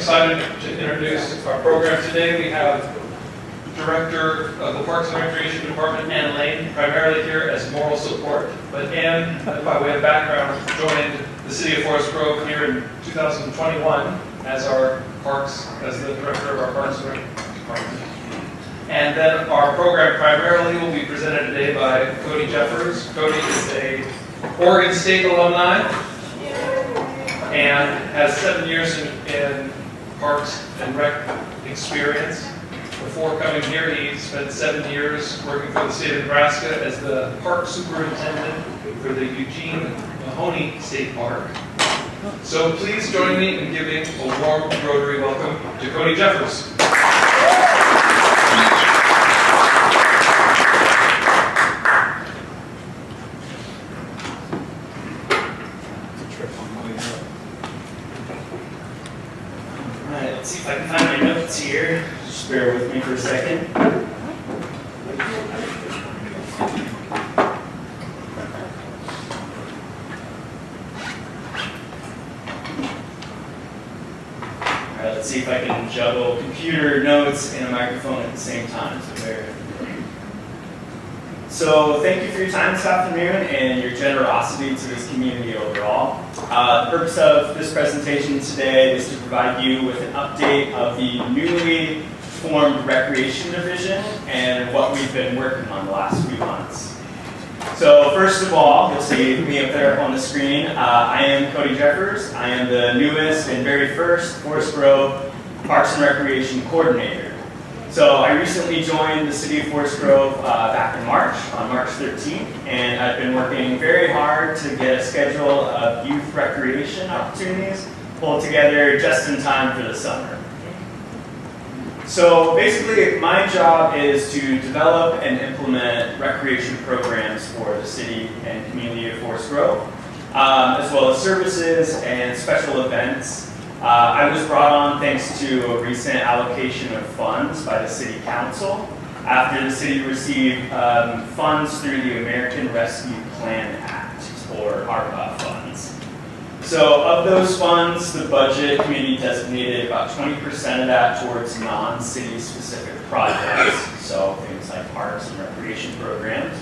excited to introduce our program today. We have Director of the Parks and Recreation Department, Ann Lane, primarily here as moral support. But Ann, by way of background, joined the City of Forest Grove here in 2021 as the Director of our Parks and Rec Department. And then our program primarily will be presented today by Cody Jeffers. Cody is a Oregon State alumni and has 7 years in Parks and Rec experience. Before coming here, he spent 7 years working for the state of Nebraska as the park superintendent for the Eugene Mahoney State Park. So please join me in giving a warm Rotary welcome to Cody Jeffers. Alright, let's see if I can find my notes here. Just bear with me for a second. Alright, let's see if I can juggle computer notes and a microphone at the same time. So thank you for your time this afternoon and your generosity to this community overall. The purpose of this presentation today is to provide you with an update of the newly formed Recreation Division and what we've been working on the last few months. So first of all, you'll see me up there on the screen. I am Cody Jeffers. I am the newest and very first Forest Grove Parks and Recreation Coordinator. So I recently joined the City of Forest Grove back in March, on March 13th, and I've been working very hard to get a schedule of youth recreation opportunities pulled together just in time for the summer. So basically, my job is to develop and implement recreation programs for the city and community of Forest Grove, as well as services and special events. I was brought on thanks to a recent allocation of funds by the City Council after the city received funds through the American Rescue Plan Act, or ARPA funds. So of those funds, the budget committee designated about 20% of that towards non-city specific projects, so things like parks and recreation programs.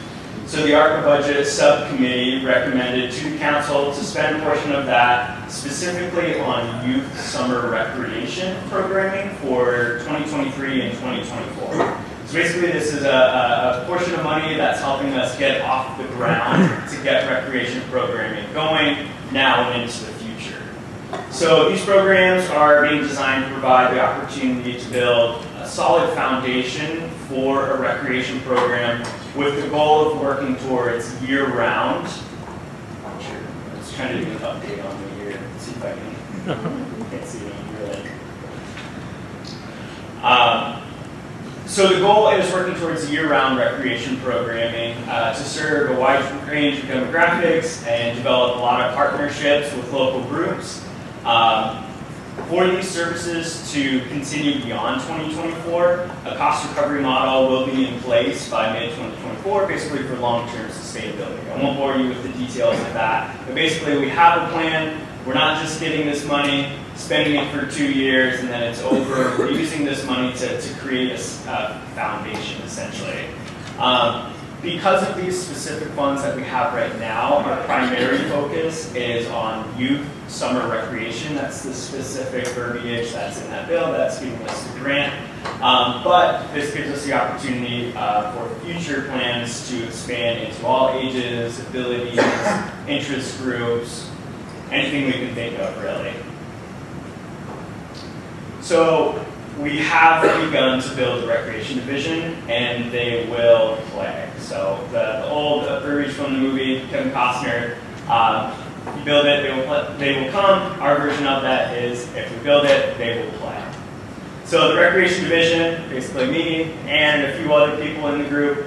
So the ARPA budget subcommittee recommended to the council to spend a portion of that specifically on youth summer recreation programming for 2023 and 2024. So basically this is a portion of money that's helping us get off the ground to get recreation programming going now and into the future. So these programs are being designed to provide the opportunity to build a solid foundation for a recreation program with the goal of working towards year-round. I was trying to do an update on the year. Let's see if I can. Can't see it on your end. So the goal is working towards year-round recreation programming to serve a wide range of demographics and develop a lot of partnerships with local groups. For these services to continue beyond 2024, a cost recovery model will be in place by mid-2024, basically for long-term sustainability. I won't bore you with the details of that, but basically we have a plan. We're not just getting this money, spending it for 2 years, and then it's over. We're using this money to create a foundation, essentially. Because of these specific funds that we have right now, our primary focus is on youth summer recreation. That's the specific verbiage that's in that bill that's being listed grant. But this gives us the opportunity for future plans to expand into all ages, abilities, interest groups, anything we can think of, really. So we have begun to build a recreation division, and they will play. So the old verbiage from the movie, Kevin Costner, you build it, they will come. Our version of that is, if we build it, they will play. So the recreation division, basically me and a few other people in the group,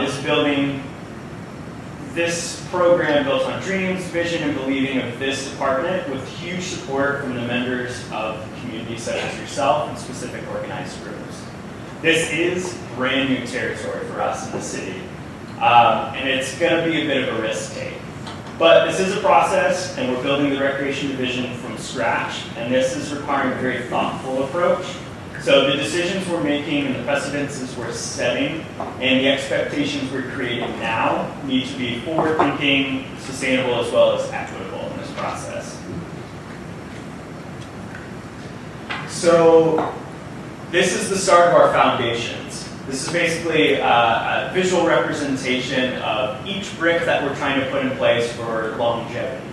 is building this program built on dreams, vision, and believing of this department with huge support from the members of the community such as yourself and specific organized groups. This is brand new territory for us in the city, and it's going to be a bit of a risk take. But this is a process, and we're building the recreation division from scratch, and this is requiring a very thoughtful approach. So the decisions we're making and the precedences we're setting and the expectations we're creating now need to be forward-thinking, sustainable, as well as equitable in this process. So this is the start of our foundations. This is basically a visual representation of each brick that we're trying to put in place for longevity.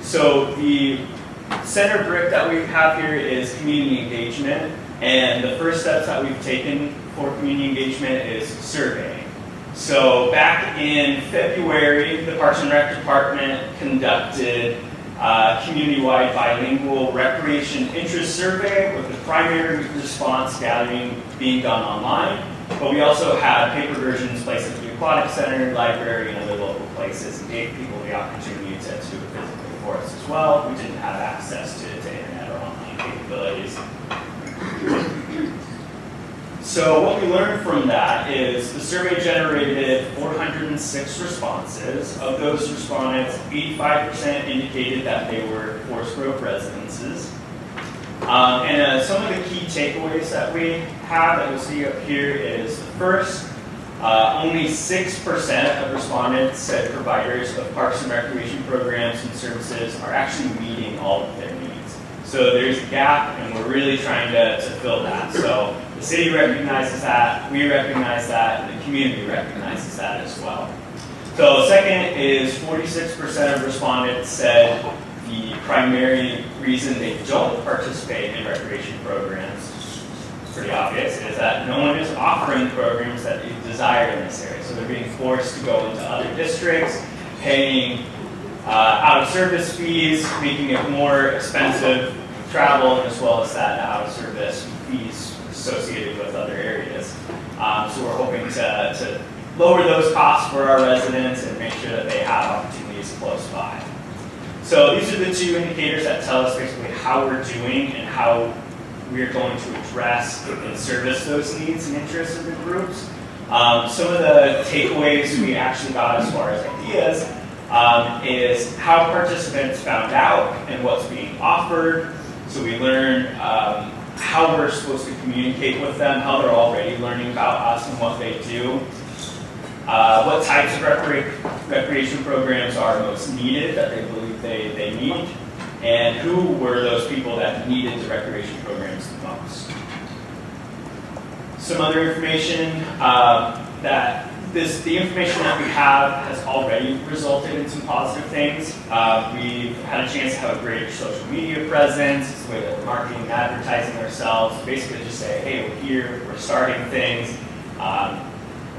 So the center brick that we have here is community engagement, and the first steps that we've taken for community engagement is surveying. So back in February, the Parks and Rec Department conducted a community-wide bilingual recreation interest survey with the primary response gathering being done online, but we also had paper versions placed at the Aquatic Center, library, and other local places, and gave people the opportunity to physically for us as well. We didn't have access to internet or online capabilities. So what we learned from that is the survey generated 406 responses. Of those respondents, 85% indicated that they were Forest Grove residences. Some of the key takeaways that we have that you'll see up here is first, only 6% of respondents said providers of parks and recreation programs and services are actually meeting all of their needs. So there's a gap, and we're really trying to fill that. So the city recognizes that, we recognize that, and the community recognizes that as well. So second is 46% of respondents said the primary reason they don't participate in recreation programs, pretty obvious, is that no one is offering programs that they desire in this area. So they're being forced to go into other districts, paying out-of-service fees, making it more expensive travel, as well as that out-of-service fees associated with other areas. So we're hoping to lower those costs for our residents and make sure that they have opportunities close by. So these are the two indicators that tell us basically how we're doing and how we're going to address and service those needs and interests of the groups. Some of the takeaways we actually got as far as ideas is how participants found out and what's being offered. So we learned how we're supposed to communicate with them, how they're already learning about us and what they do, what types of recreation programs are most needed that they believe they need, and who were those people that needed the recreation programs the most. Some other information that the information that we have has already resulted in some positive things. We've had a chance to have a greater social media presence. It's the way that we're marketing and advertising ourselves. Basically just say, hey, we're here, we're starting things.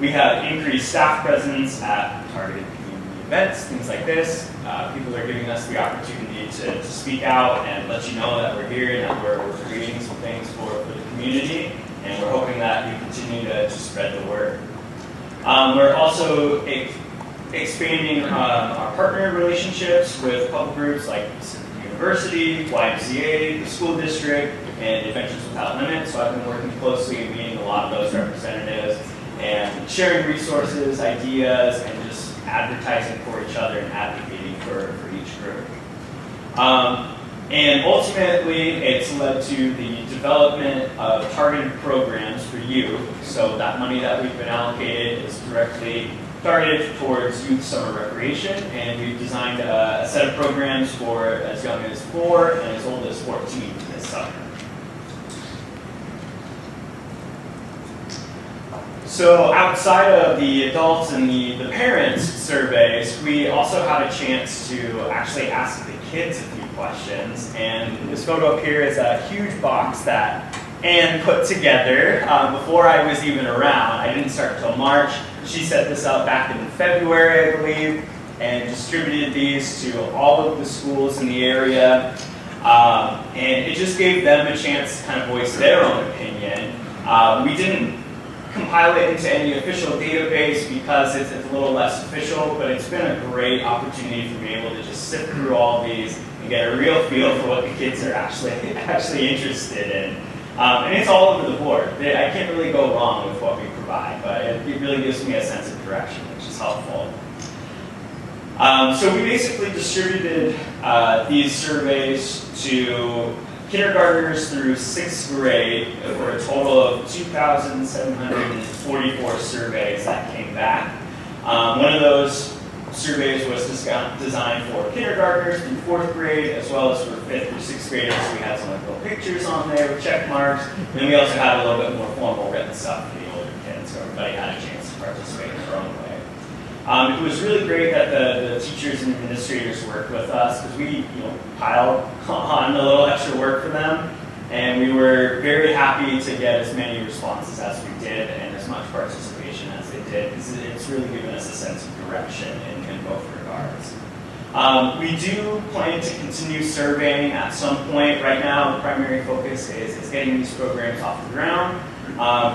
We have increased staff presence at targeted community events, things like this. People are giving us the opportunity to speak out and let you know that we're here and that we're creating some things for the community. And we're hoping that we continue to spread the word. We're also expanding our partner relationships with public groups like the university, YMCA, the school district, and Adventures Without Limits. So I've been working closely and meeting a lot of those representatives and sharing resources, ideas, and just advertising for each other and advocating for each group. And ultimately, it's led to the development of targeted programs for youth. So that money that we've been allocated is directly targeted towards youth summer recreation, and we've designed a set of programs for as young as 4 and as old as 14 this summer. So outside of the adults and the parents surveys, we also had a chance to actually ask the kids a few questions. And this photo up here is a huge box that Anne put together before I was even around. I didn't start until March. She set this up back in February, I believe, and distributed these to all of the schools in the area. And it just gave them a chance to kind of voice their own opinion. We didn't compile it into any official database because it's a little less official, but it's been a great opportunity for me able to just sift through all these and get a real feel for what the kids are actually interested in. And it's all over the board. I can't really go wrong with what we provide, but it really gives me a sense of direction, which is helpful. So we basically distributed these surveys to kindergartners through 6th grade for a total of 2,744 surveys that came back. One of those surveys was designed for kindergartners through 4th grade, as well as for 5th through 6th graders. So we had some like little pictures on there with check marks. And then we also had a little bit more formal written stuff for the older kids, so everybody had a chance to participate in their own way. It was really great that the teachers and administrators worked with us, because we piled on a little extra work for them, and we were very happy to get as many responses as we did and as much participation as they did, because it's really given us a sense of direction in both regards. We do plan to continue surveying at some point. Right now, the primary focus is getting these programs off the ground.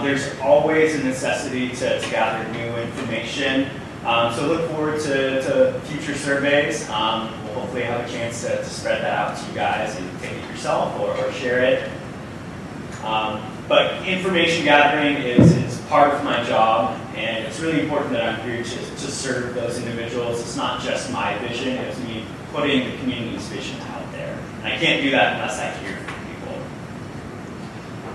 There's always a necessity to gather new information. So look forward to future surveys. We'll hopefully have a chance to spread that out to you guys and take it yourself or share it. But information gathering is part of my job, and it's really important that I'm here to serve those individuals. It's not just my vision, it's me putting the community's vision out there. And I can't do that unless I hear from people.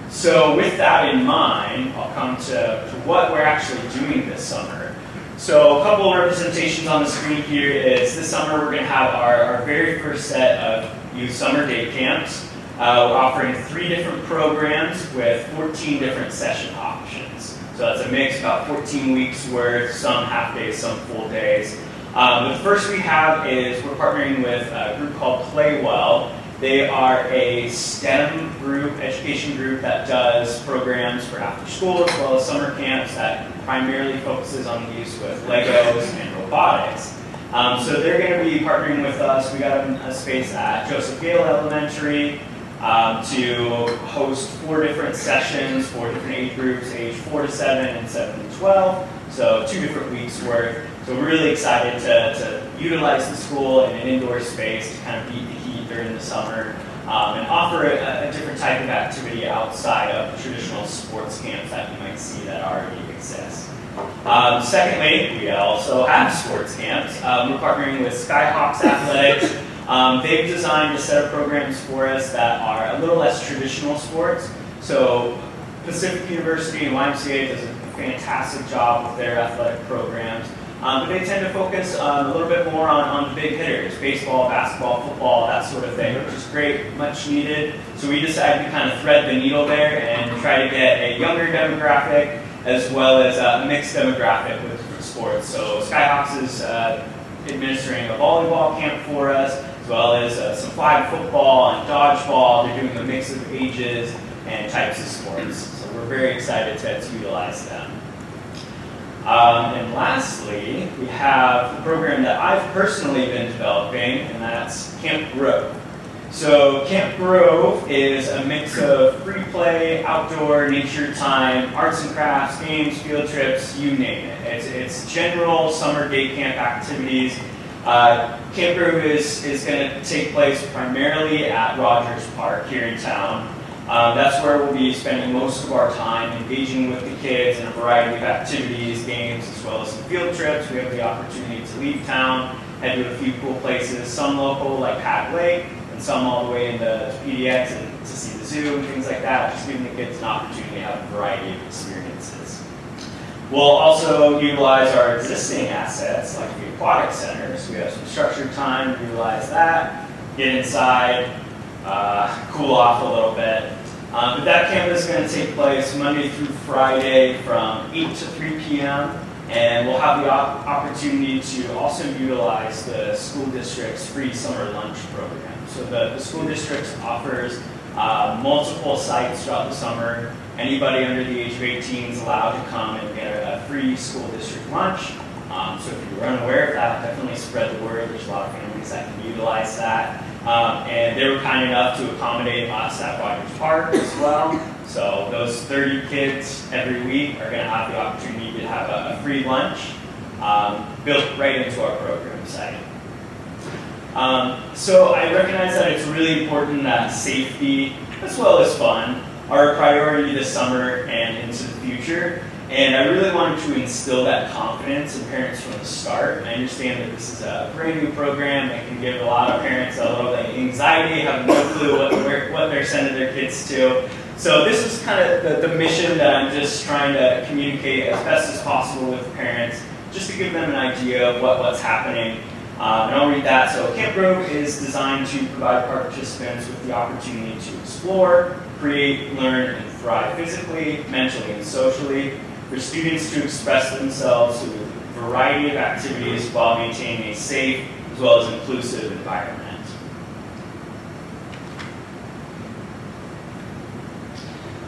So with that in mind, I'll come to what we're actually doing this summer. So a couple of representations on the screen here is this summer we're going to have our very first set of youth summer day camps. We're offering 3 different programs with 14 different session options. So that's a mix, about 14 weeks worth, some half days, some full days. The first we have is we're partnering with a group called Playwell. They are a STEM group, education group that does programs for after school as well as summer camps that primarily focuses on the use with Legos and robotics. So they're going to be partnering with us. We got a space at Joseph Gale Elementary to host 4 different sessions, 4 different age groups, age 4 to 7 and 7 to 12. So 2 different weeks worth. So we're really excited to utilize the school in an indoor space to kind of beat the heat during the summer and offer a different type of activity outside of the traditional sports camps that you might see that already exist. Secondly, we also have sports camps. We're partnering with Skyhawks Athletics. They've designed a set of programs for us that are a little less traditional sports. So Pacific University and YMCA does a fantastic job with their athletic programs. But they tend to focus a little bit more on the big hitters, baseball, basketball, football, that sort of thing, which is great, much needed. So we decided to kind of thread the needle there and try to get a younger demographic as well as a mixed demographic with different sports. So Skyhawks is administering a volleyball camp for us, as well as some flag football and dodgeball. They're doing a mix of ages and types of sports. So we're very excited to utilize them. And lastly, we have a program that I've personally been developing, and that's Camp Grove. So Camp Grove is a mix of free play, outdoor, nature time, arts and crafts, games, field trips, you name it. It's general summer day camp activities. Camp Grove is going to take place primarily at Rogers Park here in town. That's where we'll be spending most of our time engaging with the kids in a variety of activities, games, as well as some field trips. We have the opportunity to leave town, head to a few cool places, some local like Pat Lake, and some all the way into PDX and to see the zoo and things like that, just giving the kids an opportunity to have a variety of experiences. We'll also utilize our existing assets like the aquatic centers. We have some structured time to utilize that, get inside, cool off a little bit. But that camp is going to take place Monday through Friday from 8 to 3 p.m. And we'll have the opportunity to also utilize the school district's free summer lunch program. So the school district offers multiple sites throughout the summer. Anybody under the age of 18 is allowed to come and get a free school district lunch. So if you're unaware of that, definitely spread the word. There's a lot of families that can utilize that. And they were kind enough to accommodate us at Rogers Park as well. So those 30 kids every week are going to have the opportunity to have a free lunch built right into our program site. So I recognize that it's really important that safety as well as fun are a priority this summer and into the future. And I really wanted to instill that confidence in parents from the start. I understand that this is a brand new program that can give a lot of parents a little bit of anxiety, have no clue what they're sending their kids to. So this is kind of the mission that I'm just trying to communicate as best as possible with parents, just to give them an idea of what's happening. And I'll read that. So Camp Grove is designed to provide participants with the opportunity to explore, create, learn, and thrive physically, mentally, and socially, for students to express themselves through a variety of activities while maintaining a safe as well as inclusive environment.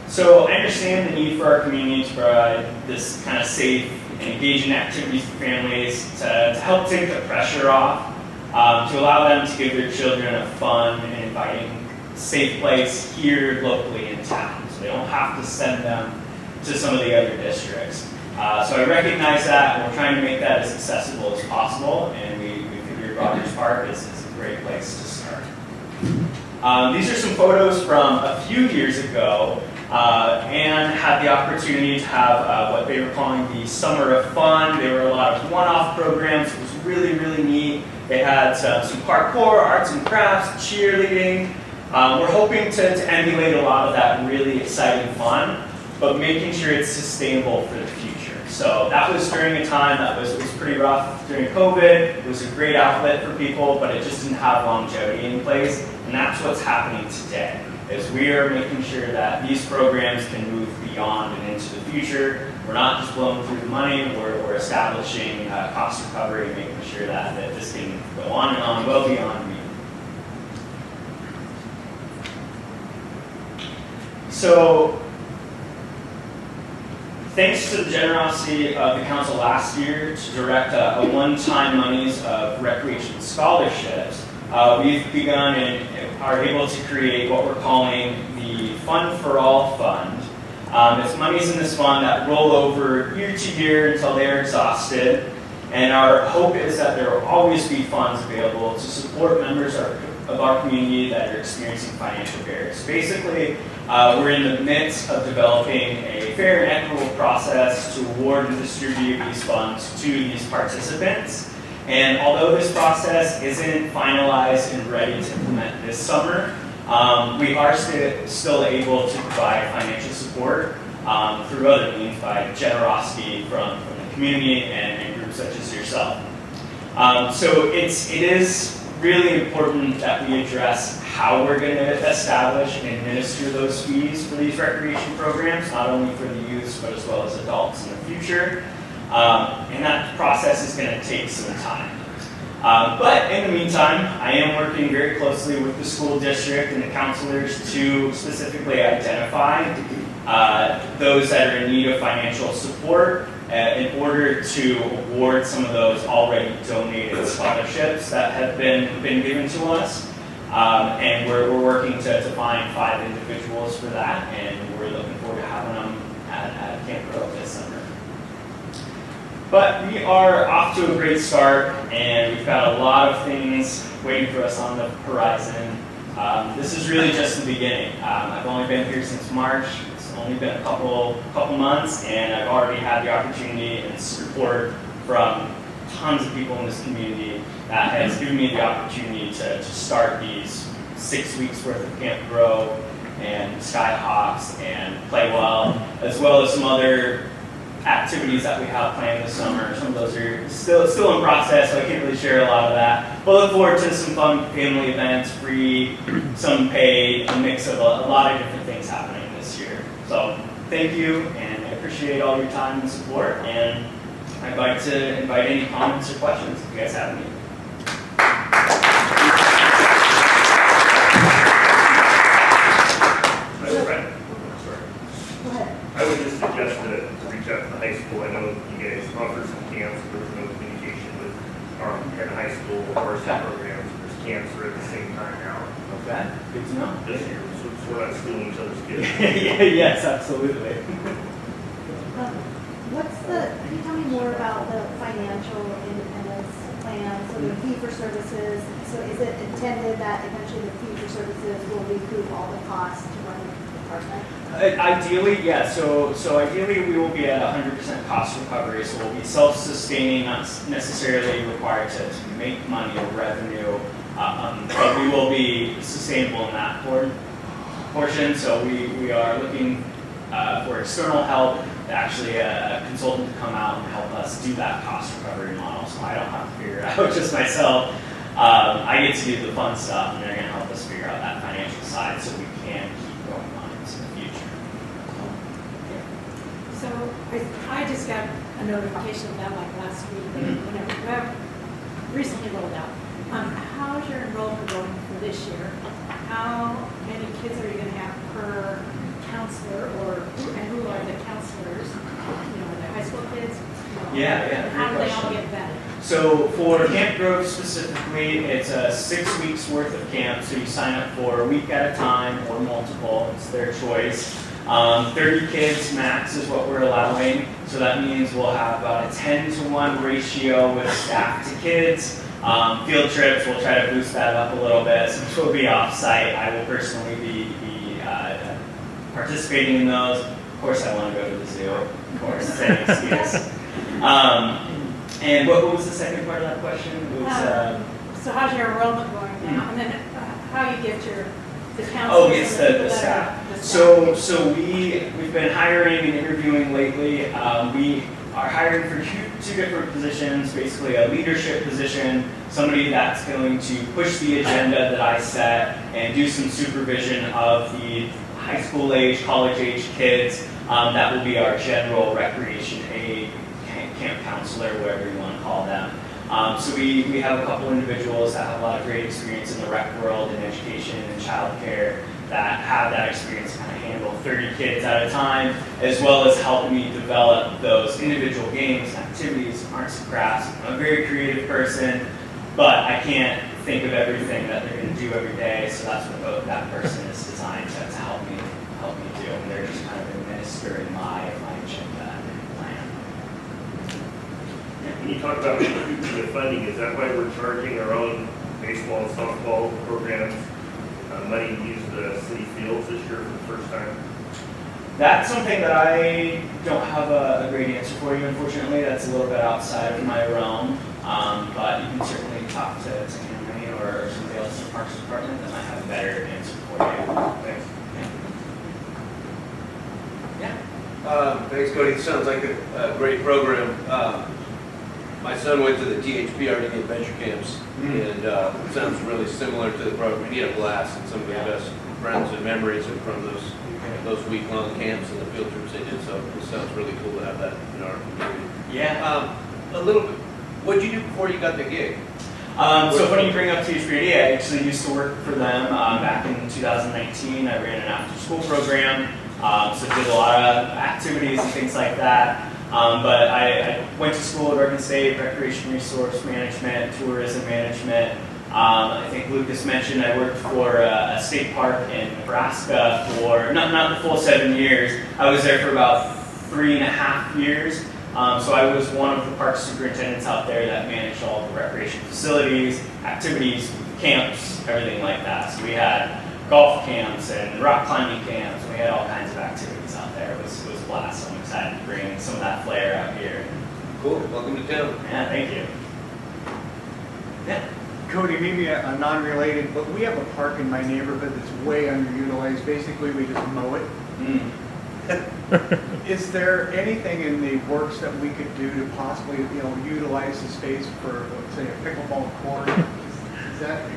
So I understand the need for our community to provide this kind of safe and engaging activities for families to help take the pressure off, to allow them to give their children a fun and inviting, safe place here locally in town. So they don't have to send them to some of the other districts. So I recognize that, and we're trying to make that as accessible as possible, and we figured Rogers Park is a great place to start. These are some photos from a few years ago. Anne had the opportunity to have what they were calling the Summer of Fun. They were a lot of one-off programs. It was really, really neat. They had some parkour, arts and crafts, cheerleading. We're hoping to emulate a lot of that really exciting fun, but making sure it's sustainable for the future. So that was during a time that was pretty rough during COVID. It was a great outlet for people, but it just didn't have longevity in place. And that's what's happening today, is we are making sure that these programs can move beyond and into the future. We're not just blowing through the money, we're establishing cost recovery and making sure that this can go on and on, well beyond me. So, thanks to the generosity of the council last year to direct a one-time monies of recreation scholarships, we've begun and are able to create what we're calling the Fund for All Fund. It's monies in this fund that roll over year to year until they're exhausted. And our hope is that there will always be funds available to support members of our community that are experiencing financial barriers. Basically, we're in the midst of developing a fair and equitable process to award and distribute these funds to these participants. And although this process isn't finalized and ready to implement this summer, we are still able to provide financial support through other means by generosity from the community and groups such as yourself. So it is really important that we address how we're going to establish and administer those fees for these recreation programs, not only for the youths, but as well as adults in the future. And that process is going to take some time. But in the meantime, I am working very closely with the school district and the counselors to specifically identify those that are in need of financial support in order to award some of those already donated scholarships that have been given to us. And we're working to find 5 individuals for that, and we're looking forward to having them at Camp Grove this summer. But we are off to a great start, and we've got a lot of things waiting for us on the horizon. This is really just the beginning. I've only been here since March. It's only been a couple months, and I've already had the opportunity and support from tons of people in this community that has given me the opportunity to start these 6 weeks worth of Camp Grove and Skyhawks and Play Well, as well as some other activities that we have planned this summer. Some of those are still in process, so I can't really share a lot of that. But look forward to some fun family events, free, some paid, a mix of a lot of different things happening this year. So thank you, and I appreciate all your time and support, and I'd like to invite any comments or questions if you guys have any. I would just suggest to reach out to the high school. I know you guys offer some camps, but there's no communication with our high school varsity programs. There's camps are at the same time now. Okay, good to know. This year, so we're not stealing each other's kids. Yes, absolutely. Can you tell me more about the financial independence plan, so the fee for services? So is it intended that eventually the fee for services will recoup all the costs to run department? Ideally, yeah. So ideally, we will be at 100% cost recovery. So we'll be self-sustaining, not necessarily required to make money or revenue, but we will be sustainable in that portion. So we are looking for external help, actually a consultant to come out and help us do that cost recovery model. So I don't have to figure it out just myself. I get to do the fun stuff, and they're going to help us figure out that financial side so we can keep going on into the future. So I just got a notification of that like last week, whenever, well, recently rolled out. How's your enrollment going for this year? How many kids are you going to have per counselor, and who are the counselors? Are they high school kids? Yeah. How do great they all question. get vetted? So for Camp Grove specifically, it's a 6 weeks worth of camp. So you sign up for a week at a time or multiple. It's their choice. 30 kids max is what we're allowing. So that means we'll have about a 10-to-1 ratio with staff to kids. Field trips, we'll try to boost that up a little bit. Since we'll be off-site, I will personally be participating in those. Of course, I want to go to the zoo. Of course, it's an excuse. And what was the second part of that question? It was, So how's your enrollment going now? And then how you get the counselors? it's and the people that staff. are the staff. So we've been hiring and interviewing lately. We are hiring for two different positions, basically a leadership position, somebody that's going to push the agenda that I set and do some supervision of the high school age, college age kids. That will be our general recreation aide, camp counselor, whatever you want to call them. So we have a couple individuals that have a lot of great experience in the rec world and education and childcare that have that experience to kind of handle 30 kids at a time, as well as help me develop those individual games and activities, arts and crafts. I'm a very creative person, but I can't think of everything that they're going to do every day, so that's what that person is designed to help me do. And they're just kind of administering my agenda and plan. When you talk about the funding, is that why we're charging our own baseball and softball programs money to use the city fields this year for the first time? That's something that I don't have a great answer for you, unfortunately. That's a little bit outside of my realm, but you can certainly talk to Henry or somebody else in the Parks Department that might have a better answer for you. Thanks. Yeah. Thanks, Cody. It sounds like a great program. My son went to the THPRD adventure camps, and it sounds really similar to the program. He had a blast, and some of the best friends and memories are from those week-long camps and the field trips they did. So it sounds really cool to have that in our community. Yeah. A little bit. What did you do before you got the gig? So funny you bring up THPRD. I actually used to work for them back in 2019. I ran an after-school program, so did a lot of activities and things like that. But I went to school at Oregon State, Recreation Resource Management, Tourism Management. I think Lucas mentioned I worked for a state park in Nebraska for not the full 7 years. I was there for about 3.5 years. So I was one of the park superintendents out there that managed all the recreation facilities, activities, camps, everything like that. So we had golf camps and rock climbing camps, and we had all kinds of activities out there. It was a blast. So I'm excited to bring some of that flair out here. Cool. Welcome to town. Yeah, thank you. Yeah. Cody, maybe a non-related, but we have a park in my neighborhood that's way underutilized. Basically, we just mow it. Is there anything in the works that we could do to possibly, utilize the space for, let's say, a pickleball court? Is that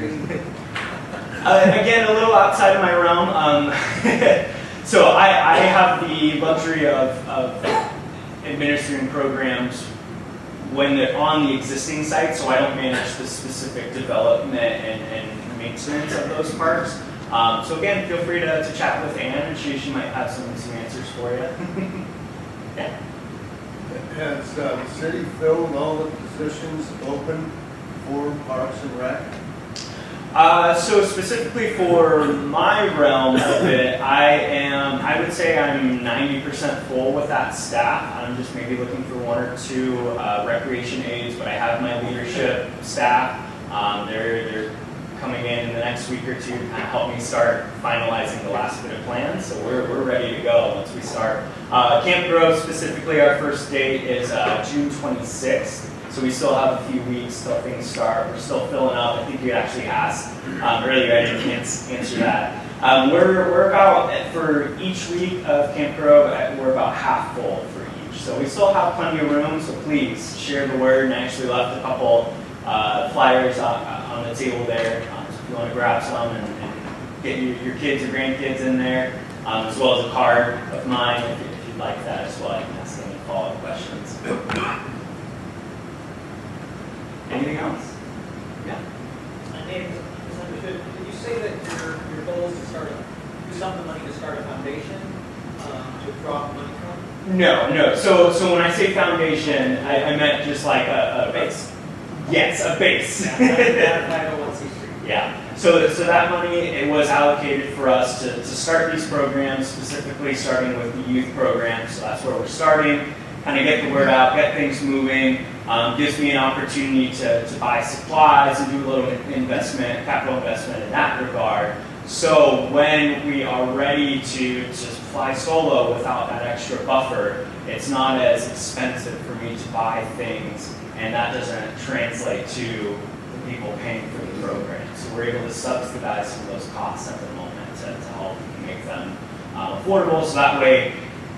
Again, a little outside of my realm. So I have the luxury of administering programs when they're on the existing site, so I don't manage the specific development and maintenance of those parks. So again, feel free to chat with Ann, and she might have some answers for you. Yeah. Has the city filled all the positions open for Parks and Rec? So specifically for my realm of it, I would say I'm 90% full with that staff. I'm just maybe looking for 1 or 2 recreation aides, but I have my leadership staff. They're coming in the next next week or two to kind of help me start finalizing the last bit of plans. So we're ready to go once we start. Camp Grove specifically, our first date is June 26th. So we still have a few weeks till things start. We're still filling up. I think you actually asked earlier. I didn't answer that. We're about, for each week of Camp Grove, we're about half full for each. So we still have plenty of room, so please share the word. And I actually left a couple flyers on the table there. So if you want to grab some and get your kids or grandkids in there, as well as a card of mine if you'd like that as well. You can ask any follow-up questions. Anything else? Yeah. My name is misunderstood. Did you say that your goal is to start use some of the money to start a foundation to draw money from? No. So when I say foundation, I meant just like a Base. Yes, a base. That 501c3. Yeah. So that money, it was allocated for us to start these programs, specifically starting with the youth program. So that's where we're starting. Kind of get the word out, get things moving. Gives me an opportunity to buy supplies and do a little investment, capital investment in that regard. So when we are ready to fly solo without that extra buffer, it's not as expensive for me to buy things, and that doesn't translate to the people paying for the program. So we're able to subsidize some of those costs at the moment to help make them affordable. So that way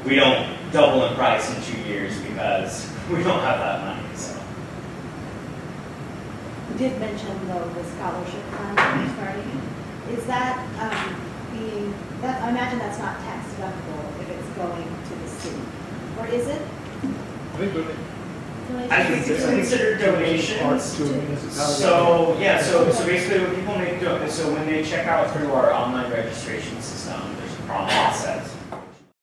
we don't double in price in 2 years because we don't have that money. So. You did mention though the scholarship fund that you're starting. Is that I imagine that's not tax deductible if it's going to the city, or is it? I think it's considered donations. To a municipality. So basically when people make so when they check out through our online registration system, there's a prompt that says